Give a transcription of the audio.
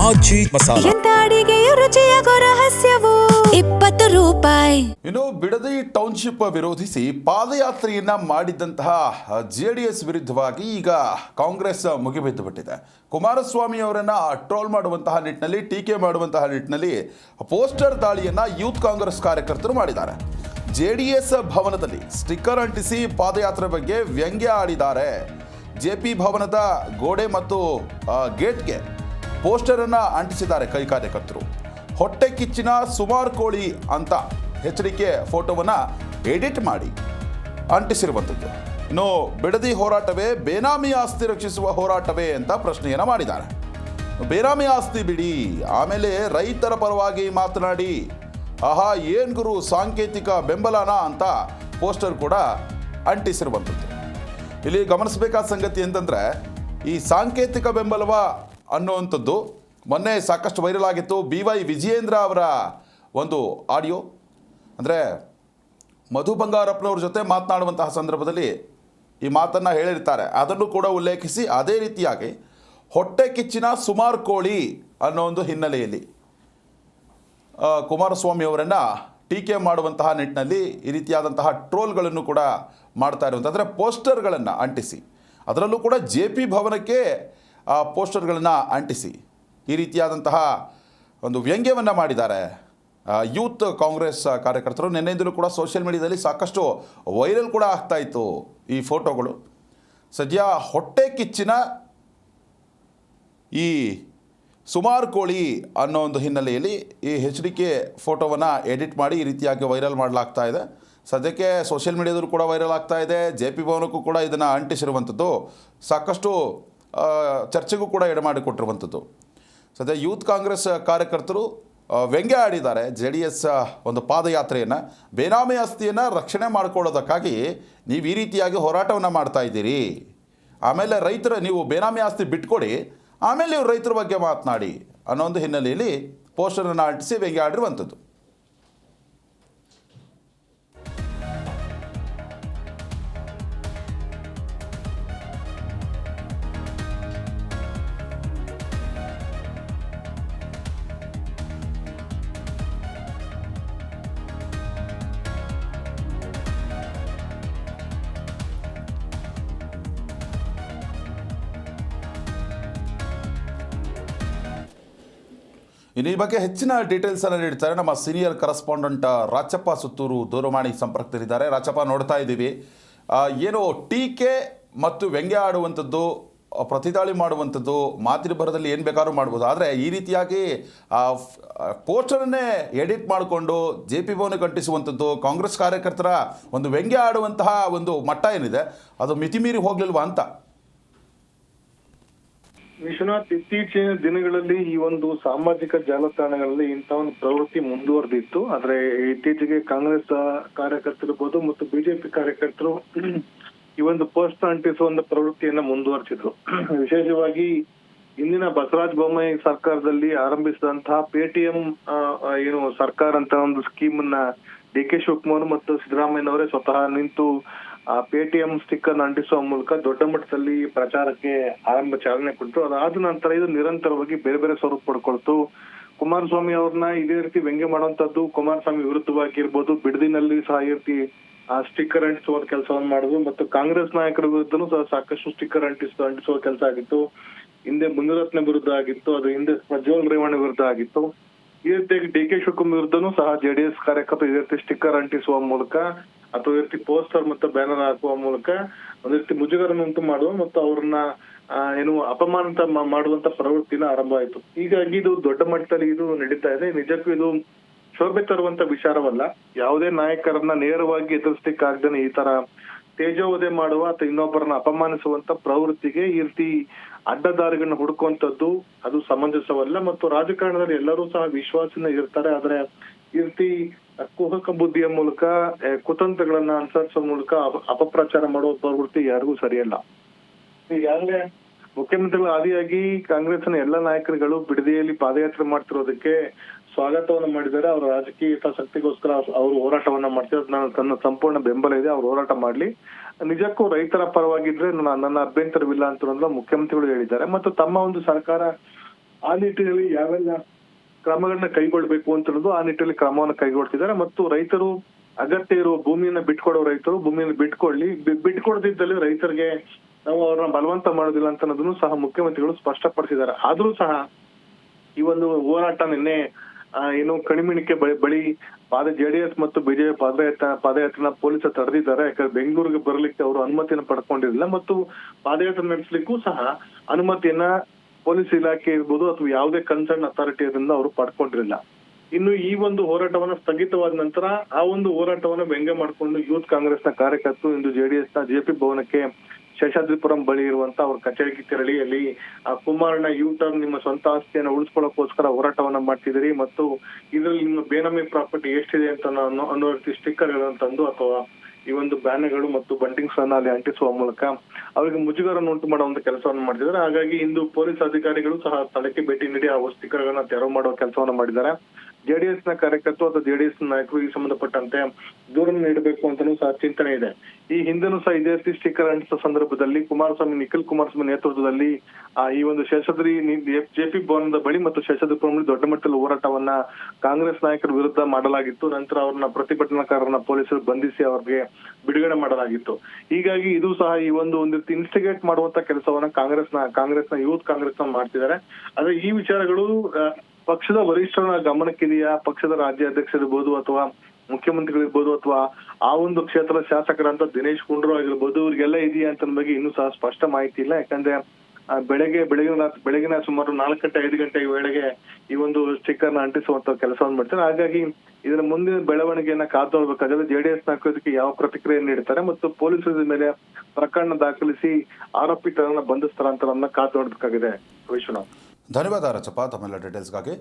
ಆಚಿ ಮಸಾಲ. ಎಂತ ಅಡಿಗೆಯ ರುಚಿಯಾಗೋ ರಹಸ್ಯವು 20 ರೂಪಾಯಿ. ಇನ್ನು ಬಿಡದಿ ಟೌನ್ಶಿಪ್ ವಿರೋಧಿಸಿ ಪಾದಯಾತ್ರೆಯನ್ನ ಮಾಡಿದಂತಹ ಜೆಡಿಎಸ್ ವಿರುದ್ಧವಾಗಿ ಈಗ ಕಾಂಗ್ರೆಸ್ ಮುಗಿಬಿದ್ದು ಬಿಟ್ಟಿದೆ. ಕುಮಾರಸ್ವಾಮಿ ಅವರನ್ನ ಟ್ರೋಲ್ ಮಾಡುವಂತಹ ನಿಟ್ಟಿನಲ್ಲಿ, ಟೀಕೆ ಮಾಡುವಂತಹ ನಿಟ್ಟಿನಲ್ಲಿ ಪೋಸ್ಟರ್ ದಾಳಿಯನ್ನ ಯೂತ್ ಕಾಂಗ್ರೆಸ್ ಕಾರ್ಯಕರ್ತರು ಮಾಡಿದ್ದಾರೆ. ಜೆಡಿಎಸ್ ಭವನದಲ್ಲಿ ಸ್ಟಿಕ್ಕರ್ ಅಂಟಿಸಿ ಪಾದಯಾತ್ರೆ ಬಗ್ಗೆ ವ್ಯಂಗ್ಯ ಆಡಿದ್ದಾರೆ. ಜೆಪಿ ಭವನದ ಗೋಡೆ ಮತ್ತು ಗೇಟ್ಗೆ ಪೋಸ್ಟರ್ ಅನ್ನ ಅಂಟಿಸಿದ್ದಾರೆ ಕೈ ಕಾರ್ಯಕರ್ತರು. ಹೊಟ್ಟೆ ಕಿಚ್ಚಿನ ಸುಮಾರು ಕೋಳಿ ಅಂತ ಎಚ್ಚರಿಕೆ ಫೋಟೋವನ್ನ ಎಡಿಟ್ ಮಾಡಿ ಅಂಟಿಸಿರುವಂಥದ್ದು. ಇನ್ನು ಬಿಡದಿ ಹೋರಾಟವೇ ಬೇನಾಮಿ ಆಸ್ತಿ ರಕ್ಷಿಸುವ ಹೋರಾಟವೇ ಅಂತ ಪ್ರಶ್ನೆಯನ್ನು ಮಾಡಿದ್ದಾರೆ. ಬೇನಾಮಿ ಆಸ್ತಿ ಬಿಡಿ, ಆಮೇಲೆ ರೈತರ ಪರವಾಗಿ ಮಾತನಾಡಿ, ಆಹಾ ಏನ್ ಗುರು ಸಾಂಕೇತಿಕ ಬೆಂಬಲನ ಅಂತ ಪೋಸ್ಟರ್ ಕೂಡ ಅಂಟಿಸಿರುವಂಥದ್ದು. ಇಲ್ಲಿ ಗಮನಿಸಬೇಕಾದ ಸಂಗತಿ ಅಂತಂದರೆ, ಈ ಸಾಂಕೇತಿಕ ಬೆಂಬಲವ ಅನ್ನುವಂಥದ್ದು ಮೊನ್ನೆ ಸಾಕಷ್ಟು ವೈರಲ್ ಆಗಿತ್ತು. BY ವಿಜಯೇಂದ್ರ ಅವರ ಒಂದು ಆಡಿಯೋ, ಅಂದರೆ ಮಧು ಬಂಗಾರಪ್ಪನವ್ರ ಜೊತೆ ಮಾತನಾಡುವಂತಹ ಸಂದರ್ಭದಲ್ಲಿ ಈ ಮಾತನ್ನು ಹೇಳಿರ್ತಾರೆ. ಅದನ್ನು ಕೂಡ ಉಲ್ಲೇಖಿಸಿ ಅದೇ ರೀತಿಯಾಗಿ ಹೊಟ್ಟೆ ಕಿಚ್ಚಿನ ಸುಮಾರು ಕೋಳಿ ಅನ್ನೋ ಒಂದು ಹಿನ್ನೆಲೆಯಲ್ಲಿ ಕುಮಾರಸ್ವಾಮಿ ಅವರನ್ನು ಟೀಕೆ ಮಾಡುವಂತಹ ನಿಟ್ಟಿನಲ್ಲಿ ಈ ರೀತಿಯಾದಂತಹ ಟ್ರೋಲ್ಗಳನ್ನು ಕೂಡ ಮಾಡ್ತಾ ಇರುವಂಥ, ಅಂದರೆ ಪೋಸ್ಟರ್ಗಳನ್ನು ಅಂಟಿಸಿ, ಅದರಲ್ಲೂ ಕೂಡ JP ಭವನಕ್ಕೆ ಪೋಸ್ಟರ್ಗಳನ್ನು ಅಂಟಿಸಿ ಈ ರೀತಿಯಾದಂತಹ ಒಂದು ವ್ಯಂಗ್ಯವನ್ನು ಮಾಡಿದ್ದಾರೆ ಯೂತ್ ಕಾಂಗ್ರೆಸ್ ಕಾರ್ಯಕರ್ತರು. ನಿನ್ನೆಯಿಂದಲೂ ಕೂಡ ಸೋಷಿಯಲ್ ಮೀಡಿಯಾದಲ್ಲಿ ಸಾಕಷ್ಟು ವೈರಲ್ ಕೂಡ ಆಗ್ತಾ ಇತ್ತು ಈ ಫೋಟೋಗಳು. ಸದ್ಯ ಹೊಟ್ಟೆ ಕಿಚ್ಚಿನ ಈ ಸುಮಾರು ಕೋಳಿ ಅನ್ನೋ ಒಂದು ಹಿನ್ನೆಲೆಯಲ್ಲಿ ಈ HDK ಫೋಟೋವನ್ನು ಎಡಿಟ್ ಮಾಡಿ ಈ ರೀತಿಯಾಗಿ ವೈರಲ್ ಮಾಡಲಾಗ್ತಾ ಇದೆ. ಸದ್ಯಕ್ಕೆ ಸೋಷಿಯಲ್ ಮೀಡಿಯಾದಲ್ಲೂ ಕೂಡ ವೈರಲ್ ಆಗ್ತಾ ಇದೆ. JP ಭವನಕ್ಕೂ ಕೂಡ ಇದನ್ನು ಅಂಟಿಸಿರುವಂಥದ್ದು ಸಾಕಷ್ಟು ಚರ್ಚೆಗೂ ಕೂಡ ಎಡೆಮಾಡಿಕೊಟ್ಟಿರುವಂಥದ್ದು. ಸದ್ಯ ಯೂತ್ ಕಾಂಗ್ರೆಸ್ ಕಾರ್ಯಕರ್ತರು ವ್ಯಂಗ್ಯ ಆಡಿದ್ದಾರೆ. JDS ಒಂದು ಪಾದಯಾತ್ರೆಯನ್ನು, ಬೇನಾಮಿ ಆಸ್ತಿಯನ್ನು ರಕ್ಷಣೆ ಮಾಡಿಕೊಳ್ಳೋದಕ್ಕಾಗಿ ನೀವು ಈ ರೀತಿಯಾಗಿ ಹೋರಾಟವನ್ನು ಮಾಡ್ತಾ ಇದ್ದೀರಿ, ಆಮೇಲೆ ನೀವು ಬೇನಾಮಿ ಆಸ್ತಿ ಬಿಟ್ಕೊಡಿ, ಆಮೇಲೆ ನೀವು ರೈತರ ಬಗ್ಗೆ ಮಾತನಾಡಿ ಅನ್ನೋ ಒಂದು ಹಿನ್ನೆಲೆಯಲ್ಲಿ ಪೋಸ್ಟರನ್ನು ಅಂಟಿಸಿ ವ್ಯಂಗ್ಯ ಆಡಿರುವಂಥದ್ದು. ಇನ್ನು ಈ ಬಗ್ಗೆ ಹೆಚ್ಚಿನ ಡೀಟೇಲ್ಸನ್ನು ನೀಡ್ತಾರೆ ನಮ್ಮ ಸೀನಿಯರ್ ಕರೆಸ್ಪಾಂಡೆಂಟ್ ರಾಚಪ್ಪ ಸುತ್ತೂರು ದೂರವಾಣಿ ಸಂಪರ್ಕದಲ್ಲಿದ್ದಾರೆ. ರಾಚಪ್ಪ, ನೋಡ್ತಾ ಇದ್ದೀವಿ ಏನು ಟೀಕೆ ಮತ್ತು ವ್ಯಂಗ್ಯ ಆಡುವಂಥದ್ದು, ಪ್ರತಿದಾಳಿ ಮಾಡುವಂಥದ್ದು, ಮಾತಿನ ಬರದಲ್ಲಿ ಏನು ಬೇಕಾದ್ರೂ ಮಾಡ್ಬೋದು. ಆದರೆ ಈ ರೀತಿಯಾಗಿ ಪೋಸ್ಟರನ್ನೇ ಎಡಿಟ್ ಮಾಡಿಕೊಂಡು JP ಭವನಕ್ಕೆ ಅಂಟಿಸುವಂಥದ್ದು, ಕಾಂಗ್ರೆಸ್ ಕಾರ್ಯಕರ್ತರ ಒಂದು ವ್ಯಂಗ್ಯ ಆಡುವಂತಹ ಒಂದು ಮಟ್ಟ ಏನಿದೆ ಅದು ಮಿತಿಮೀರಿ ಹೋಗಲಿಲ್ವಾ ಅಂತ. ವಿಶ್ವನಾಥ್, ಇತ್ತೀಚಿನ ದಿನಗಳಲ್ಲಿ ಈ ಒಂದು ಸಾಮಾಜಿಕ ಜಾಲತಾಣಗಳಲ್ಲಿ ಇಂಥ ಒಂದು ಪ್ರವೃತ್ತಿ ಮುಂದುವರೆದಿತ್ತು. ಆದ್ರೆ ಇತ್ತೀಚೆಗೆ ಕಾಂಗ್ರೆಸ್ ಕಾರ್ಯಕರ್ತರಿರ್ಬೋದು ಮತ್ತು ಬಿಜೆಪಿ ಕಾರ್ಯಕರ್ತರು ಈ ಒಂದು ಪೋಸ್ಟ್ ಅಂಟಿಸುವ ಒಂದು ಪ್ರವೃತ್ತಿಯನ್ನ ಮುಂದುವರೆಸಿದ್ರು. ವಿಶೇಷವಾಗಿ ಇಂದಿನ ಬಸವರಾಜ ಬೊಮ್ಮಾಯಿ ಸರ್ಕಾರದಲ್ಲಿ ಆರಂಭಿಸಿದಂತಹ ಪೇಟಿಎಂ ಏನು ಸರ್ಕಾರ ಅಂತ ಒಂದು ಸ್ಕೀಮ್ ಅನ್ನ DK ಶಿವಕುಮಾರ್ ಮತ್ತು ಸಿದ್ದರಾಮಯ್ಯನವರೇ ಸ್ವತಃ ನಿಂತು ಪೇಟಿಎಂ ಸ್ಟಿಕ್ಕರ್ ಅಂಟಿಸುವ ಮೂಲಕ ದೊಡ್ಡ ಮಟ್ಟದಲ್ಲಿ ಪ್ರಚಾರಕ್ಕೆ ಚಾಲನೆ ಕೊಟ್ಟರು. ಅದಾದ ನಂತರ ಇದು ನಿರಂತರವಾಗಿ ಬೇರೆ ಬೇರೆ ಸ್ವರೂಪ ಪಡ್ಕೊಳ್ತು. ಕುಮಾರಸ್ವಾಮಿ ಅವ್ರನ್ನ ಇದೇ ರೀತಿ ವ್ಯಂಗ್ಯ ಮಾಡುವಂತದ್ದು, ಕುಮಾರಸ್ವಾಮಿ ವಿರುದ್ಧವಾಗಿ ಇರ್ಬೋದು, ಬಿಡದಿನಲ್ಲಿ ಸಹ ಈ ರೀತಿ ಸ್ಟಿಕ್ಕರ್ ಅಂಟಿಸುವ ಕೆಲಸವನ್ನು ಮಾಡುದು ಮತ್ತು ಕಾಂಗ್ರೆಸ್ ನಾಯಕರ ವಿರುದ್ಧನೂ ಸಹ ಸಾಕಷ್ಟು ಸ್ಟಿಕ್ಕರ್ ಅಂಟಿಸುವ ಕೆಲಸ ಆಗಿತ್ತು. ಹಿಂದೆ ಮುನಿರತ್ನ ವಿರುದ್ಧ ಆಗಿತ್ತು, ಅದು ಹಿಂದೆ ಪ್ರಜ್ವಲ್ ರೇವಣ್ಣ ವಿರುದ್ಧ ಆಗಿತ್ತು. ಈ ರೀತಿಯಾಗಿ DK ಶಿವಕುಮಾರ್ ವಿರುದ್ಧನೂ ಸಹ JDS ಕಾರ್ಯಕರ್ತರು ಇದೇ ರೀತಿ ಸ್ಟಿಕ್ಕರ್ ಅಂಟಿಸುವ ಮೂಲಕ ಅಥವಾ ಈ ರೀತಿ ಪೋಸ್ಟರ್ ಮತ್ತು ಬ್ಯಾನರ್ ಹಾಕುವ ಮೂಲಕ ಒಂದ್ ರೀತಿ ಮುಜುಗರನ್ನುಂಟು ಮಾಡುವ ಮತ್ತು ಅವ್ರನ್ನ ಅಪಮಾನಿತ ಮಾಡುವಂತ ಪ್ರವೃತ್ತಿನ ಆರಂಭ ಆಯ್ತು. ಹೀಗಾಗಿ ಇದು ದೊಡ್ಡ ಮಟ್ಟದಲ್ಲಿ ಇದು ನಡೀತಾ ಇದೆ. ನಿಜಕ್ಕೂ ಇದು ಶೋಭೆ ತರುವಂತ ವಿಚಾರವಲ್ಲ. ಯಾವುದೇ ನಾಯಕರನ್ನ ನೇರವಾಗಿ ಎದುರಿಸಲಿಕ್ಕೆ ಆಗದೇನೆ ಈ ತರ ತೇಜೋವಧೆ ಮಾಡುವ ಅಥವಾ ಇನ್ನೊಬ್ಬರನ್ನ ಅಪಮಾನಿಸುವಂತ ಪ್ರವೃತ್ತಿಗೆ ಈ ರೀತಿ ಅಡ್ಡದಾರಿಗಳನ್ನ ಹುಡುಕುವಂತದ್ದು ಅದು ಸಮಂಜಸವಲ್ಲ. ಮತ್ತು ರಾಜಕಾರಣದಲ್ಲಿ ಎಲ್ಲರೂ ಸಹ ವಿಶ್ವಾಸನ ಇರ್ತಾರೆ, ಆದ್ರೆ ಈ ರೀತಿ ಕುಹಕ ಬುದ್ಧಿಯ ಮೂಲಕ ಕುತಂತ್ರಗಳನ್ನ ಅನುಸರಿಸುವ ಮೂಲಕ ಅಪಪ್ರಚಾರ ಮಾಡುವ ಪ್ರವೃತ್ತಿ ಯಾರಿಗೂ ಸರಿಯಲ್ಲ. ಈಗಾಗಲೇ ಮುಖ್ಯಮಂತ್ರಿಗಳ ಆದಿಯಾಗಿ ಕಾಂಗ್ರೆಸ್ನ ಎಲ್ಲ ನಾಯಕರುಗಳು ಬಿಡದಿಯಲ್ಲಿ ಪಾದಯಾತ್ರೆ ಮಾಡ್ತಿರೋದಕ್ಕೆ ಸ್ವಾಗತವನ್ನ ಮಾಡಿದ್ದಾರೆ. ಅವರ ರಾಜಕೀಯ ಹಿತಾಸಕ್ತಿಗೋಸ್ಕರ ಅವರು ಹೋರಾಟವನ್ನ ಮಾಡ್ತಿರೋದು ನನ್ನ ಸಂಪೂರ್ಣ ಬೆಂಬಲ ಇದೆ, ಅವ್ರು ಹೋರಾಟ ಮಾಡ್ಲಿ. ನಿಜಕ್ಕೂ ರೈತರ ಪರವಾಗಿದ್ರೆ ನನ್ನ ಅಭ್ಯಂತರವಿಲ್ಲ ಅಂತ ಮುಖ್ಯಮಂತ್ರಿಗಳು ಹೇಳಿದ್ದಾರೆ. ಮತ್ತು ತಮ್ಮ ಒಂದು ಸರ್ಕಾರ ಆ ನಿಟ್ಟಿನಲ್ಲಿ ಯಾವೆಲ್ಲ ಕ್ರಮಗಳನ್ನ ಕೈಗೊಳ್ಬೇಕು ಅಂತ ಅನ್ನೋದು ಆ ನಿಟ್ಟಿನಲ್ಲಿ ಕ್ರಮವನ್ನು ಕೈಗೊಳ್ತಿದ್ದಾರೆ. ಮತ್ತು ರೈತರು ಅಗತ್ಯ ಇರುವ ಭೂಮಿಯನ್ನ ಬಿಟ್ಕೊಡೋ ರೈತರು ಭೂಮಿಯನ್ನು ಬಿಟ್ಕೊಳ್ಳಿ, ಬಿಟ್ಕೊಡದಿದ್ದಲ್ಲಿ ರೈತರಿಗೆ ನಾವು ಅವ್ರನ್ನ ಬಲವಂತ ಮಾಡೋದಿಲ್ಲ ಅಂತ ಅನ್ನೋದನ್ನು ಸಹ ಮುಖ್ಯಮಂತ್ರಿಗಳು ಸ್ಪಷ್ಟಪಡಿಸಿದ್ದಾರೆ. ಆದ್ರೂ ಸಹ ಈ ಒಂದು ಹೋರಾಟ ನಿನ್ನೆ ಏನು ಕಣಿಮಿಣಿಕೆ ಬಳಿ ಜೆಡಿಎಸ್ ಮತ್ತು ಬಿಜೆಪಿ ಪಾದಯಾತ್ರೆನ ಪೊಲೀಸರು ತಡೆದಿದ್ದಾರೆ. ಯಾಕಂದ್ರೆ ಬೆಂಗಳೂರಿಗೆ ಬರ್ಲಿಕ್ಕೆ ಅವರು ಅನುಮತಿಯನ್ನು ಪಡ್ಕೊಂಡಿರಲಿಲ್ಲ ಮತ್ತು ಪಾದಯಾತ್ರೆ ನಡೆಸಲಿಕ್ಕೂ ಸಹ ಅನುಮತಿಯನ್ನ ಪೊಲೀಸ್ ಇಲಾಖೆ ಇರ್ಬೋದು ಅಥವಾ ಯಾವುದೇ ಕನ್ಸರ್ನ್ ಅಥಾರಿಟಿ ಅದರಿಂದ ಅವರು ಪಡ್ಕೊಂಡಿರಲಿಲ್ಲ. ಇನ್ನು ಈ ಒಂದು ಹೋರಾಟವನ್ನ ಸ್ಥಗಿತವಾದ ನಂತರ ಆ ಒಂದು ಹೋರಾಟವನ್ನ ವ್ಯಂಗ್ಯ ಮಾಡಿಕೊಂಡು ಯೂತ್ ಕಾಂಗ್ರೆಸ್ನ ಕಾರ್ಯಕರ್ತರು ಇಂದು ಜೆಡಿಎಸ್ನ ಜೆಪಿ ಭವನಕ್ಕೆ ಶೇಷಾದ್ರಿಪುರಂ ಬಳಿ ಇರುವಂತ ಅವ್ರ ಕಚೇರಿಗೆ ತೆರಳಿ ಅಲ್ಲಿ ಆ ಕುಮಾರಣ್ಣ ಯೂಟರ್ನ್ ನಿಮ್ಮ ಸ್ವಂತ ಆಸ್ತಿಯನ್ನ ಉಳಿಸ್ಕೊಳ್ಳೋಕೋಸ್ಕರ ಹೋರಾಟವನ್ನ ಮಾಡ್ತಿದ್ದೀರಿ ಮತ್ತು ಇದರಲ್ಲಿ ನಿಮ್ಮ ಬೇನಾಮಿ ಪ್ರಾಪರ್ಟಿ ಎಷ್ಟಿದೆ ಅಂತ ಅನ್ನೋ ರೀತಿ ಸ್ಟಿಕ್ಕರ್ಗಳನ್ನು ತಂದು ಅಥವಾ ಈ ಒಂದು ಬ್ಯಾನರ್ಗಳು ಮತ್ತು ಬಂಟಿಂಗ್ಸ್ ಅನ್ನ ಅಲ್ಲಿ ಅಂಟಿಸುವ ಮೂಲಕ ಅವರಿಗೆ ಮುಜುಗರನ್ನು ಉಂಟು ಮಾಡುವಂತ ಕೆಲಸವನ್ನು ಮಾಡಿದ್ದಾರೆ. ಹಾಗಾಗಿ ಇಂದು ಪೊಲೀಸ್ ಅಧಿಕಾರಿಗಳು ಸಹ ಸ್ಥಳಕ್ಕೆ ಭೇಟಿ ನೀಡಿ ಆ ಸ್ಟಿಕ್ಕರ್ ಗಳನ್ನ ತೆರವು ಮಾಡುವ ಕೆಲಸವನ್ನ ಮಾಡಿದ್ದಾರೆ. ಜೆಡಿಎಸ್ ನ ಕಾರ್ಯಕರ್ತರು ಅಥವಾ ಜೆಡಿಎಸ್ ನಾಯಕರು ಈ ಸಂಬಂಧಪಟ್ಟಂತೆ ದೂರನ್ನು ನೀಡಬೇಕು ಅಂತಾನೂ ಸಹ ಚಿಂತನೆ ಇದೆ. ಈ ಹಿಂದೆನೂ ಸಹ ಇದೇ ರೀತಿ ಸ್ಟಿಕ್ಕರ್ ಅಂಟಿಸುವ ಸಂದರ್ಭದಲ್ಲಿ ನಿಖಿಲ್ ಕುಮಾರಸ್ವಾಮಿ ನೇತೃತ್ವದಲ್ಲಿ ಈ ಒಂದು ಶೇಷಾದ್ರಿ ಜೆಪಿ ಭವನದ ಬಳಿ ಮತ್ತು ಶೇಷಾದ್ರಿಪುರಂ ದೊಡ್ಡ ಮಟ್ಟದಲ್ಲಿ ಹೋರಾಟವನ್ನ ಕಾಂಗ್ರೆಸ್ ನಾಯಕರ ವಿರುದ್ಧ ಮಾಡಲಾಗಿತ್ತು. ನಂತರ ಅವ್ರನ್ನ ಪ್ರತಿಭಟನಾಕಾರರನ್ನ ಪೊಲೀಸರು ಬಂಧಿಸಿ ಅವ್ರಿಗೆ ಬಿಡುಗಡೆ ಮಾಡಲಾಗಿತ್ತು. ಹೀಗಾಗಿ ಇದು ಸಹ ಈ ಒಂದು ರೀತಿ ಇನ್ಸ್ಟಿಗೇಟ್ ಮಾಡುವಂತ ಕೆಲಸವನ್ನ ಕಾಂಗ್ರೆಸ್ನ ಯೂತ್ ಕಾಂಗ್ರೆಸ್ನ ಮಾಡ್ತಿದ್ದಾರೆ. ಆದ್ರೆ ಈ ವಿಚಾರಗಳು ಪಕ್ಷದ ವರಿಷ್ಠರ ಗಮನಕ್ಕಿದೆಯಾ, ಪಕ್ಷದ ರಾಜ್ಯಾಧ್ಯಕ್ಷರಿರ್ಬೋದು ಅಥವಾ ಮುಖ್ಯಮಂತ್ರಿಗಳಿರ್ಬೋದು ಅಥವಾ ಆ ಒಂದು ಕ್ಷೇತ್ರದ ಶಾಸಕರಂತ ದಿನೇಶ್ ಗುಂಡೂರಾವ್ ಆಗಿರ್ಬೋದು, ಇವ್ರಿಗೆಲ್ಲ ಇದೆಯಾ ಅಂತ ಬಗ್ಗೆ ಇನ್ನೂ ಸಹ ಸ್ಪಷ್ಟ ಮಾಹಿತಿ ಇಲ್ಲ. ಯಾಕಂದ್ರೆ ಬೆಳಗಿನ ಸುಮಾರು 4 ಗಂಟೆ 5 ಗಂಟೆ ವೇಳೆಗೆ ಈ ಒಂದು ಸ್ಟಿಕ್ಕರ್ ನ ಅಂಟಿಸುವಂತ ಕೆಲಸವನ್ನು ಮಾಡ್ತಾರೆ. ಹಾಗಾಗಿ ಇದರ ಮುಂದಿನ ಬೆಳವಣಿಗೆಯನ್ನ ಕಾದು ನೋಡ್ಬೇಕಾದ್ರೆ ಜೆಡಿಎಸ್ ನಾಯಕರಿಗೆ ಯಾವ ಪ್ರತಿಕ್ರಿಯೆ ನೀಡ್ತಾರೆ ಮತ್ತು ಪೊಲೀಸರ ಮೇಲೆ ಪ್ರಕರಣ ದಾಖಲಿಸಿ ಆರೋಪಿತರನ್ನ ಬಂಧಿಸ್ತಾರ ಅಂತ ಕಾದು ನೋಡ್ಬೇಕಾಗಿದೆ. ವಿಶ್ವನಾಥ್, ಧನ್ಯವಾದ ರಚಪ್ಪ ತಮ್ಮೆಲ್ಲ ಡೀಟೇಲ್ಸ್ಗಾಗಿ.